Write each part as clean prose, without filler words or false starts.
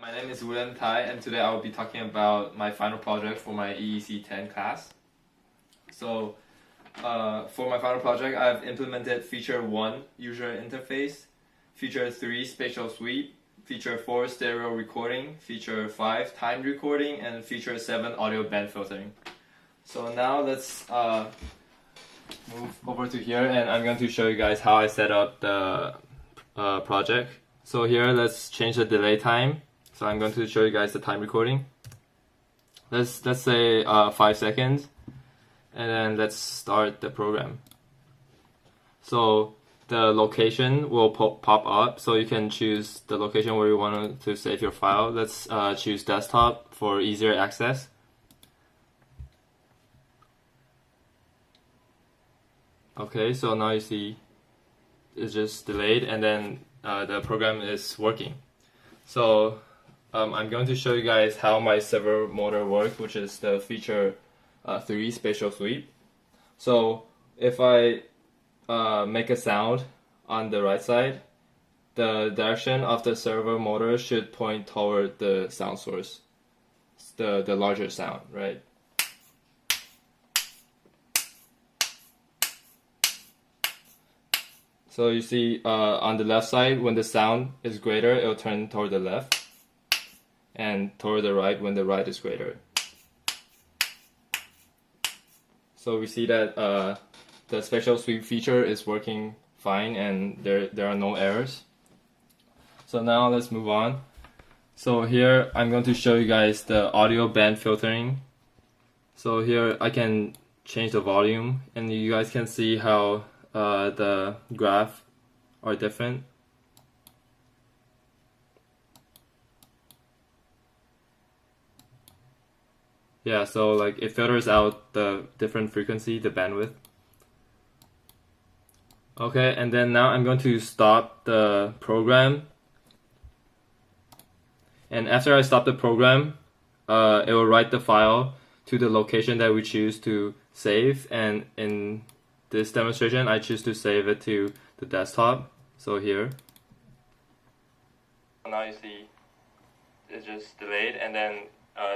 My name is William Tai, and today I will be talking about my final project for my EEC10 class. So, for my final project, I've implemented Feature 1, User Interface, Feature 3, Spatial Sweep, Feature 4, Stereo Recording, Feature 5, Timed Recording, and Feature 7, Audio Band Filtering. So now let's move over to here, and I'm going to show you guys how I set up the project. So here, let's change the delay time. So I'm going to show you guys the time recording. Let's say 5 seconds, and then let's start the program. So the location will pop up, so you can choose the location where you want to save your file. Let's choose desktop for easier access. Okay, so now you see it's just delayed, and then the program is working. So I'm going to show you guys how my servo motor works, which is the feature 3 spatial sweep. So if I make a sound on the right side, the direction of the servo motor should point toward the sound source, the larger sound, right? So you see on the left side, when the sound is greater, it will turn toward the left, and toward the right when the right is greater. So we see that the spatial sweep feature is working fine, and there are no errors. So now let's move on. So here I'm going to show you guys the audio band filtering. So here I can change the volume, and you guys can see how the graph are different. Yeah, so like it filters out the different frequency, the bandwidth. Okay, and then now I'm going to stop the program. And after I stop the program, it will write the file to the location that we choose to save. And in this demonstration, I choose to save it to the desktop. So here. Now you see it's just delayed, and then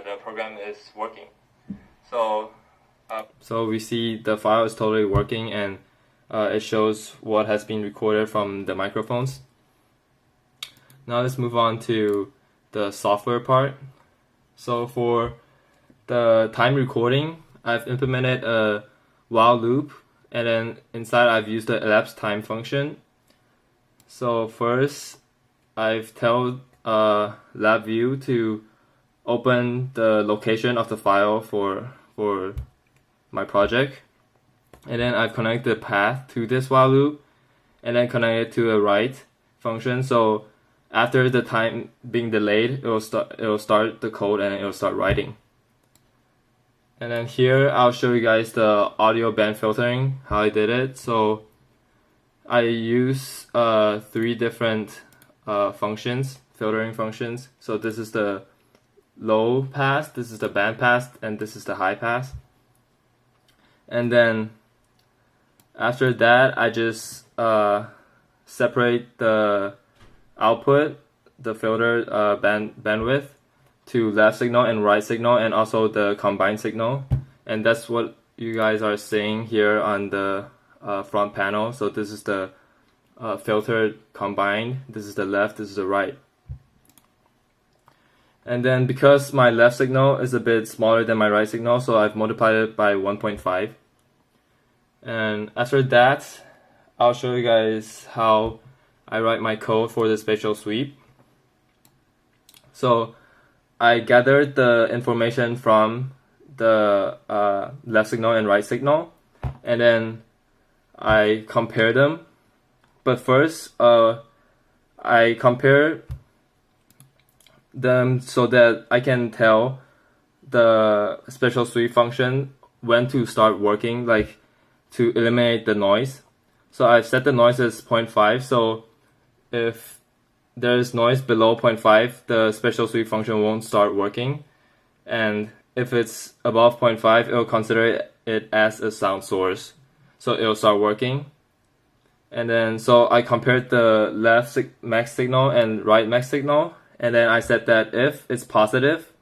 the program is working. So we see the file is totally working, and it shows what has been recorded from the microphones. Now let's move on to the software part. So for the time recording, I've implemented a while loop, and then inside I've used the elapsed time function. So first, I've told LabVIEW to open the location of the file for my project, and then I've connected the path to this while loop, and then connected to a write function. So after the time being delayed, it will start the code, and it will start writing. And then here I'll show you guys the audio band filtering, how I did it. So I use 3 different functions, filtering functions. So this is the low pass, this is the band pass, and this is the high pass. And then after that, I just separate the output, the filter bandwidth, to left signal and right signal, and also the combined signal. And that's what you guys are seeing here on the front panel. So this is the filtered combined, this is the left, this is the right. And then because my left signal is a bit smaller than my right signal, so I've multiplied it by 1.5. And after that, I'll show you guys how I write my code for the spatial sweep. So I gathered the information from the left signal and right signal, and then I compare them. But first, I compare them so that I can tell the spatial sweep function when to start working, like to eliminate the noise. So I've set the noise as 0.5, so if there's noise below 0.5, the spatial sweep function won't start working. And if it's above 0.5, it'll consider it as a sound source, so it'll start working. And then so I compared the left max signal and right max signal, and then I set that if it's positive,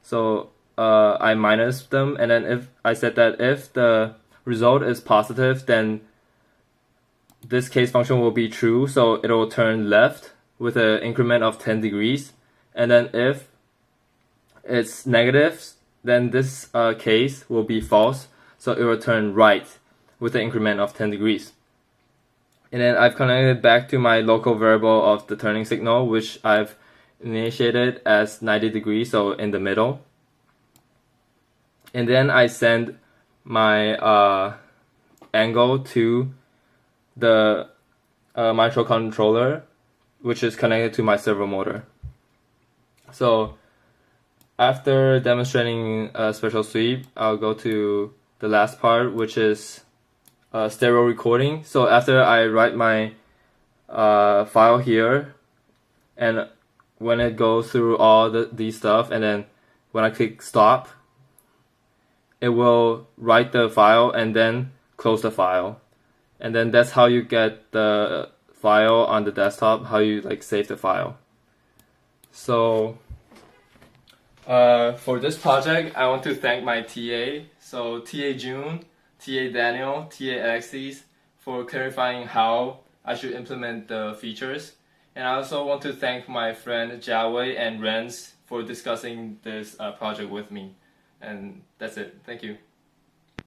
so I minus them, and then if I set that if the result is positive, then this case function will be true, so it will turn left with an increment of 10 degrees. And then if it's negative, then this case will be false, so it will turn right with an increment of 10 degrees. And then I've connected back to my local variable of the turning signal, which I've initiated as 90 degrees, so in the middle. And then I send my angle to the microcontroller, which is connected to my servo motor. So after demonstrating a spatial sweep, I'll go to the last part, which is stereo recording. So after I write my file here, and when it goes through all these stuff, and then when I click stop, it will write the file and then close the file. And then that's how you get the file on the desktop, how you like save the file. So for this project, I want to thank my TA. So TA June, TA Daniel, TA Alexis for clarifying how I should implement the features. And I also want to thank my friend Jiawei and Renz for discussing this project with me. And that's it. Thank you.